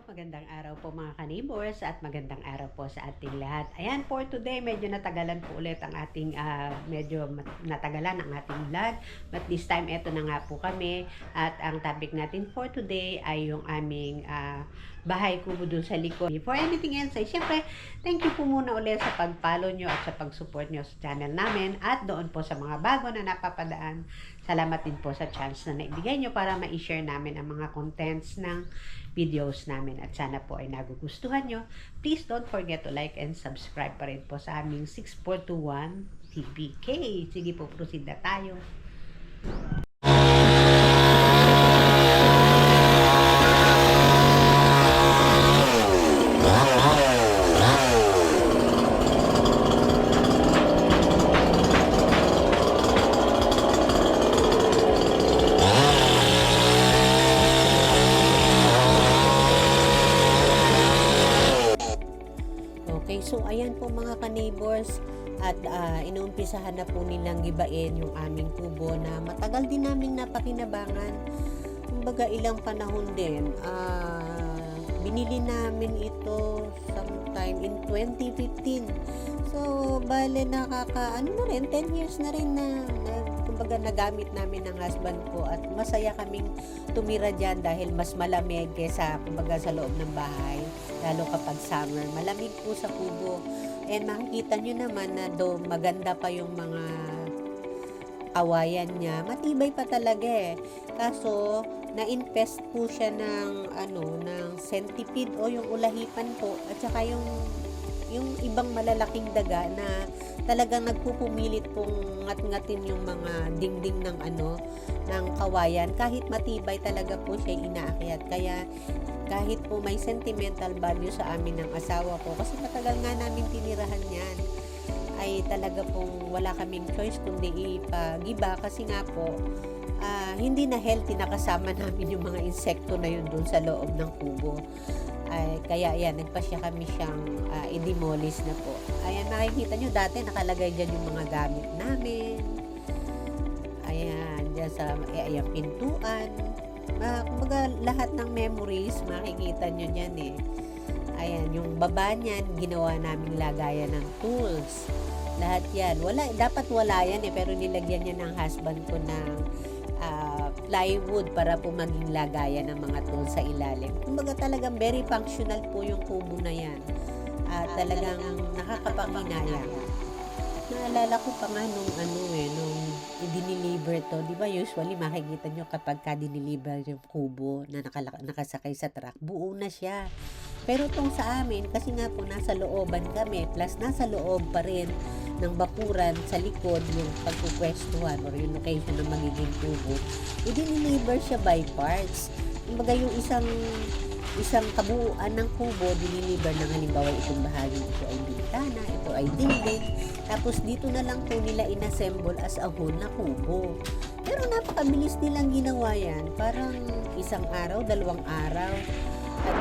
magandang araw po mga ka-neighbors at magandang araw po sa ating lahat. Ayan, for today, medyo natagalan po ulit ang ating, natagalan ang ating vlog. But this time, eto na nga po kami. At ang topic natin for today ay yung aming bahay kubo dun sa likod. For anything else, ay syempre, thank you po muna ulit sa pag-follow nyo at sa pag-support nyo sa channel namin. At doon po sa mga bago na napapadaan, salamat din po sa chance na naibigay nyo para ma-share namin ang mga contents ng videos namin at sana po ay nagugustuhan nyo. Please don't forget to like and subscribe pa rin po sa aming 6421 TBK. Sige po, proceed na tayo. Okay, so ayan po mga ka-neighbors at inuumpisahan na po nilang gibain yung aming kubo na matagal din naming napakinabangan. Kumbaga ilang panahon din. Binili namin ito sometime in 2015. So, bale ano na rin, 10 years na rin na kumbaga nagamit namin ng husband ko at masaya kaming tumira dyan dahil mas malamig kesa kumbaga sa loob ng bahay, lalo kapag summer. Malamig po sa kubo. And makikita nyo naman na do maganda pa yung mga kawayan niya. Matibay pa talaga eh. Kaso, na-infest po siya ng centipede o yung ulahipan po at saka yung ibang malalaking daga na talagang nagpupumilit pong ngat-ngatin yung mga dingding ng kawayan. Kahit matibay talaga po siya inaakyat. Kaya kahit po may sentimental value sa amin ng asawa ko, kasi matagal nga namin tinirahan yan, ay talaga pong wala kaming choice kundi ipagiba kasi nga po hindi na healthy nakasama namin yung mga insekto na yun dun sa loob ng kubo. Kaya yan, nagpasya kami siyang i-demolish na po. Ayan, nakikita nyo dati nakalagay dyan yung mga gamit namin. Ayan, dyan sa pintuan. Kumbaga lahat ng memories makikita nyo dyan eh. Ayan, yung baba niyan ginawa naming lagayan ng tools. Lahat yan. Dapat wala yan eh, pero nilagyan niya ng husband ko ng plywood para po maging lagayan ng mga tools sa ilalim. Kumbaga talagang very functional po yung kubo na yan. Talagang nakakapanghinayang. Naalala ko pa nga nung i-deliver to, di ba usually makikita nyo kapag ka-deliver yung kubo na nakasakay sa truck, buo na siya. Pero tong sa amin, kasi nga po nasa looban kami, plus nasa loob pa rin ng bakuran sa likod yung pagpupwestuhan or yung location ng magiging kubo, i-deliver siya by parts. Kumbaga yung isang kabuuan ng kubo, deliver ng halimbawa itong bahagi, ito ay bintana, ito ay dingding, tapos dito na lang po nila inassemble as a whole na kubo. Pero napakabilis nilang ginawa yan, parang isang araw, 2 araw. At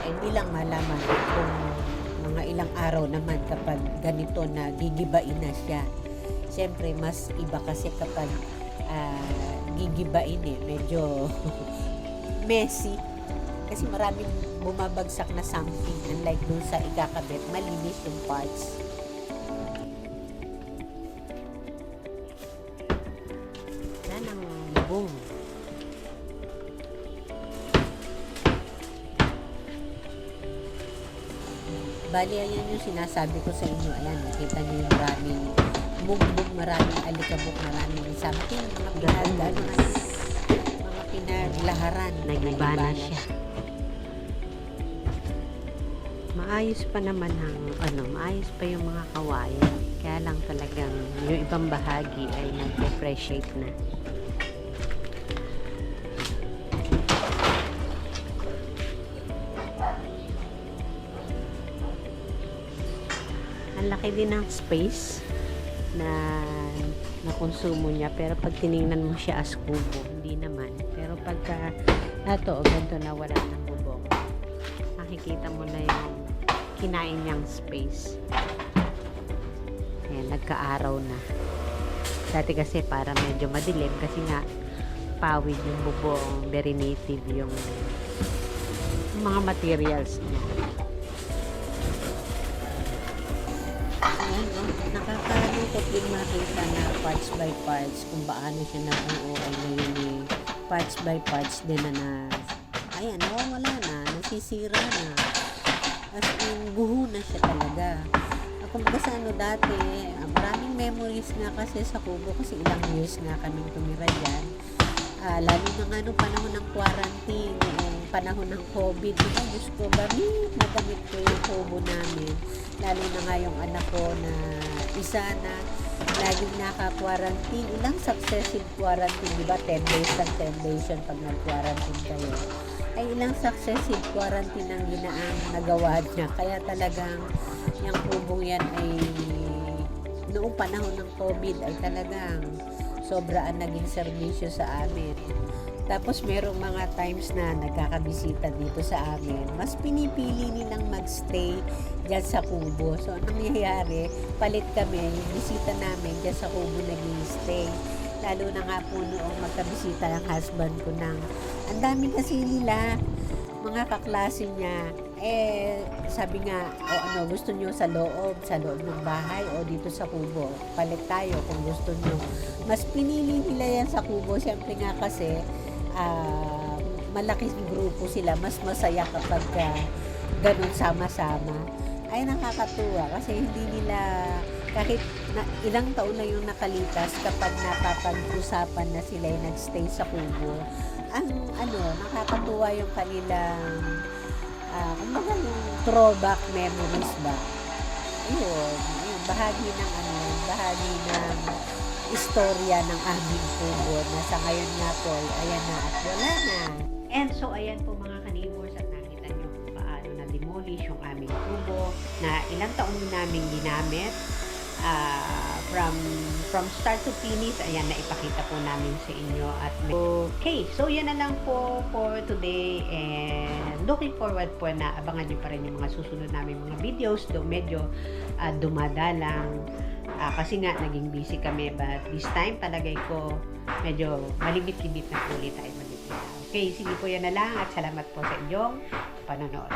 hindi lang malaman kung mga ilang araw naman kapag ganito na gigibain na siya. Siyempre, mas iba kasi kapag gigibain eh, medyo messy. Kasi maraming bumabagsak na something. Unlike dun sa ikakabit, malinis yung parts. Yan ang boom. Bali, ayan yung sinasabi ko sa inyo. Ayan, nakita nyo yung maraming bugbog, maraming alikabok, maraming something, mga pinaglaharan. Nagiba na siya. Maayos pa naman maayos pa yung mga kawayan. Kaya lang talagang yung ibang bahagi ay nag-depreciate na. Ang laki din ng space na konsumo niya, pero pag tiningnan mo siya as kubo, hindi naman. Pero pagka ganito na wala ng bubong, makikita mo na yung kinain niyang space. Ayan, nagka-araw na. Dati kasi para medyo madilim kasi nga pawid yung bubong, very native yung mga materials niya. Ayan, no? Nakakalungkot din makita na parts by parts kung paano siya nabuo ay ngayon eh, parts by parts din na ayan, nawawala na, nasisira na. As in, buho na siya talaga. Kumbaga sa ano dati, maraming memories nga kasi sa Kubo kasi ilang years nga kaming tumira dyan. Lalo na nga nung panahon ng quarantine, yung panahon ng COVID, diba, Diyos ko, nagamit ko yung Kubo namin. Lalo na nga yung anak ko na isa na laging naka-quarantine, ilang successive quarantine, diba, 10 days and 10 days yun pag nag-quarantine kayo. Ay ilang successive quarantine ang ginaang nagawa niya. Kaya talagang yung kubong yan ay noong panahon ng COVID ay talagang sobra ang naging serbisyo sa amin. Tapos merong mga times na nagkakabisita dito sa amin, mas pinipili nilang magstay dyan sa Kubo. So, anong nangyayari, palit kami, yung bisita namin dyan sa Kubo naging stay. Lalo na nga po noong magkabisita ang husband ko ng, ang dami kasi nila, mga kaklase niya, sabi nga, gusto nyo sa loob ng bahay o dito sa Kubo, palit tayo kung gusto nyo. Mas pinili nila yan sa Kubo, syempre nga kasi, malaking grupo sila, mas masaya kapag ganun sama-sama. Ay nakakatuwa kasi hindi nila kahit ilang taon na yung nakalipas kapag napapag-usapan na sila yung nagstay sa Kubo, ang nakakatuwa yung kanilang kumbaga yung throwback memories ba. Ayun, bahagi ng istorya ng aming Kubo na sa ngayon nga po ayan na at wala na. And so ayan po mga kanibors at nakita nyo kung paano na-demolish yung aming Kubo na ilang taon namin ginamit. From start to finish, ayan, naipakita po namin sa inyo. At okay, so yan na lang po for today and looking forward po na abangan nyo pa rin yung mga susunod namin mga videos. Medyo dumadalang kasi nga naging busy kami, but this time palagay ko medyo malimit-limit na ulit tayo magiging. Okay, sige po yan na lang at salamat po sa inyong panonood.